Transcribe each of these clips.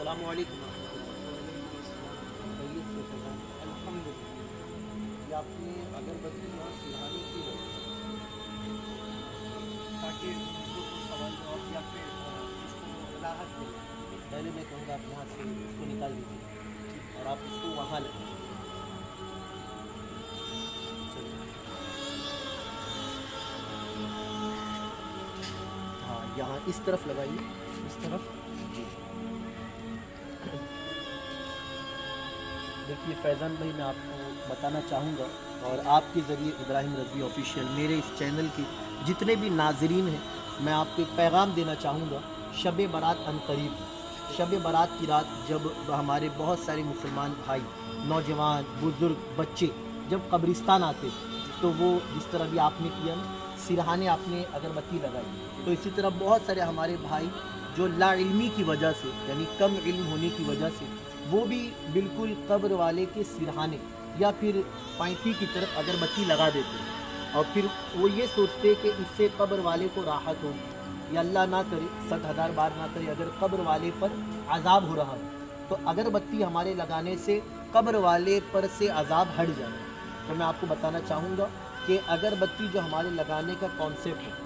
السلام علیکم ورحمۃ اللہ۔ خیریت سے فیضان؟ الحمدللہ، یہ آپ نے اگربتی اور سلہانے کی ہے؟ تاکہ دو سوال جواب یا پھر اس کو راحت ملے۔ پہلے میں کہوں گا آپ یہاں سے اس کو نکال دیجیے اور آپ اس کو وہاں لگائیں۔ چلیے، ہاں یہاں اس طرف لگائیے، اس طرف جی۔ دیکھیے فیضان بھائی، میں آپ کو بتانا چاہوں گا اور آپ کے ذریعے ابراہیم رضوی آفیشیل میرے اس چینل کے جتنے بھی ناظرین ہیں، میں آپ کو ایک پیغام دینا چاہوں گا۔ شب برات عنقریب، شب برات کی رات جب ہمارے بہت سارے مسلمان بھائی، نوجوان، بزرگ، بچے جب قبرستان آتے تو وہ جس طرح بھی آپ نے کیا نا، سرہانے آپ نے اگربتی لگائی، تو اسی طرح بہت سارے ہمارے بھائی جو لا علمی کی وجہ سے، یعنی کم علم ہونے کی وجہ سے، وہ بھی بالکل قبر والے کے سرہانے یا پھر پائنتی کی طرف اگربتی لگا دیتے ہیں، اور پھر وہ یہ سوچتے کہ اس سے قبر والے کو راحت ہوگی، یا اللہ نہ کرے 60,000 بار نہ کرے اگر قبر والے پر عذاب ہو رہا ہے تو اگربتی ہمارے لگانے سے قبر والے پر سے عذاب ہٹ جائے گا۔ تو میں آپ کو بتانا چاہوں گا کہ اگربتی جو ہمارے لگانے کا کانسیپٹ ہے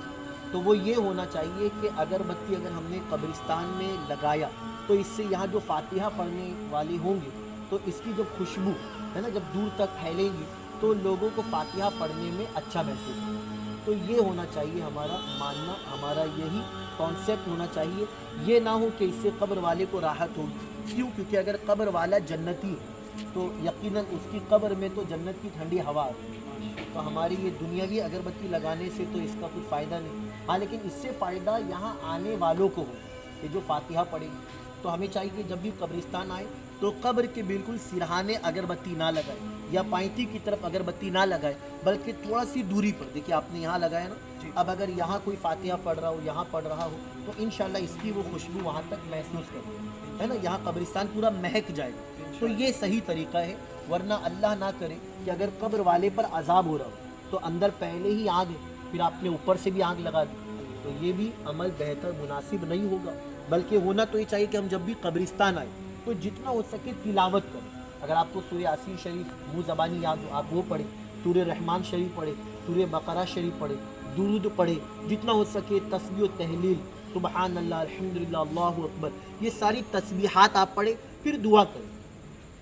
تو وہ یہ ہونا چاہیے کہ اگربتی اگر ہم نے قبرستان میں لگایا تو اس سے یہاں جو فاتحہ پڑھنے والے ہوں گے تو اس کی جب خوشبو ہے نا جب دور تک پھیلے گی تو لوگوں کو فاتحہ پڑھنے میں اچھا محسوس ہوگا۔ تو یہ ہونا چاہیے ہمارا ماننا، ہمارا یہی کانسیپٹ ہونا چاہیے۔ یہ نہ ہو کہ اس سے قبر والے کو راحت ہوگی، کیوں؟ کیونکہ اگر قبر والا جنتی ہے تو یقیناً اس کی قبر میں تو جنت کی ٹھنڈی ہوا آتی ہے، تو ہماری یہ دنیاوی اگربتی لگانے سے تو اس کا کچھ فائدہ نہیں، ہاں لیکن اس سے فائدہ یہاں آنے والوں کو ہو کہ جو فاتحہ پڑھے گی۔ تو ہمیں چاہیے کہ جب بھی قبرستان آئے تو قبر کے بالکل سرہانے اگربتی نہ لگائے یا پائنتی کی طرف اگربتی نہ لگائے، بلکہ تھوڑا سی دوری پر، دیکھیے آپ نے یہاں لگایا نا، اب اگر یہاں کوئی فاتحہ پڑھ رہا ہو، یہاں پڑھ رہا ہو تو انشاءاللہ اس کی وہ خوشبو وہاں تک محسوس کرے، ہے نا، یہاں قبرستان پورا مہک جائے گا۔ تو یہ صحیح طریقہ ہے، ورنہ اللہ نہ کرے کہ اگر قبر والے پر عذاب ہو رہا ہو تو اندر پہلے ہی آگ ہے، پھر آپ نے اوپر سے بھی آگ لگا دی، تو یہ بھی عمل بہتر مناسب نہیں ہوگا۔ بلکہ ہونا تو یہ چاہیے کہ ہم جب بھی قبرستان آئیں تو جتنا ہو سکے تلاوت کریں۔ اگر آپ کو سورہ یاسین شریف منہ زبانی یاد ہو آپ وہ پڑھیں، سورہ رحمان شریف پڑھیں، سورہ بقرہ شریف پڑھیں، درود پڑھیں، جتنا ہو سکے تسبیح و تحلیل، سبحان اللہ، الحمدللہ، اللہ اکبر، یہ ساری تسبیحات آپ پڑھیں، پھر دعا کریں،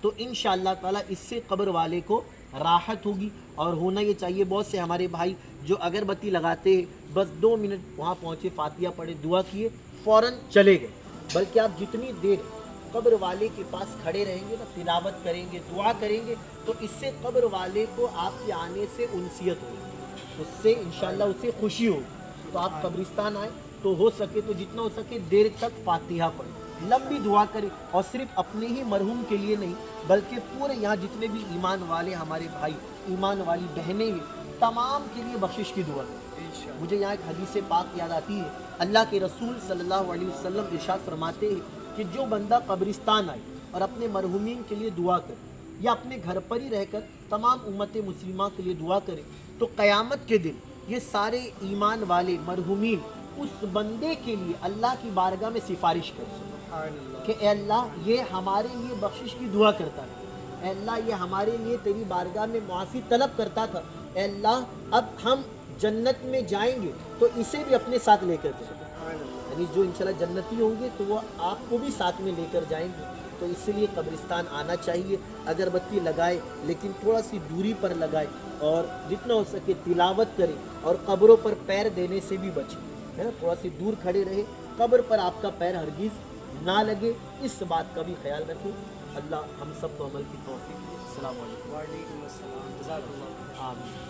تو انشاءاللہ تعالیٰ اس سے قبر والے کو راحت ہوگی۔ اور ہونا یہ چاہیے، بہت سے ہمارے بھائی جو اگربتی لگاتے ہیں بس 2 منٹ وہاں پہنچے، فاتحہ پڑھے، دعا کیے، فوراً چلے گئے، بلکہ آپ جتنی دیر قبر والے کے پاس کھڑے رہیں گے نا، تلاوت کریں گے، دعا کریں گے، تو اس سے قبر والے کو آپ کے آنے سے انسیت ہوگی، اس سے انشاءاللہ اسے خوشی ہوگی۔ تو آپ قبرستان آئیں تو ہو سکے تو جتنا ہو سکے دیر تک فاتحہ پڑھیں، لمبی دعا کریں، اور صرف اپنے ہی مرحوم کے لیے نہیں بلکہ پورے یہاں جتنے بھی ایمان والے ہمارے بھائی، ایمان والی بہنیں ہیں، تمام کے لیے بخشش کی دعا کریں۔ مجھے یہاں ایک حدیث پاک یاد آتی ہے، اللہ کے رسول صلی اللہ علیہ وسلم ارشاد فرماتے ہیں کہ جو بندہ قبرستان آئے اور اپنے مرحومین کے لیے دعا کرے یا اپنے گھر پر ہی رہ کر تمام امت مسلمہ کے لیے دعا کرے تو قیامت کے دن یہ سارے ایمان والے مرحومین اس بندے کے لیے اللہ کی بارگاہ میں سفارش کریں کہ اے اللہ یہ ہمارے لیے بخشش کی دعا کرتا تھا، اے اللہ یہ ہمارے لیے تیری بارگاہ میں معافی طلب کرتا تھا، اے اللہ اب ہم جنت میں جائیں گے تو اسے بھی اپنے ساتھ لے کر جائیں گے، یعنی جو انشاءاللہ جنتی ہوں گے تو وہ آپ کو بھی ساتھ میں لے کر جائیں گے۔ تو اس لیے قبرستان آنا چاہیے، اگربتی لگائے لیکن تھوڑا سی دوری پر لگائے، اور جتنا ہو سکے تلاوت کرے، اور قبروں پر پیر دینے سے بھی بچے، ہے نا، تھوڑا سی دور کھڑے رہے، قبر پر آپ کا پیر ہرگز نہ لگے، اس بات کا بھی خیال رکھیں۔ اللہ ہم سب کو عمل کی توفیق دے۔ السلام علیکم۔ وعلیکم السلام، جزاک اللہ۔ آمین۔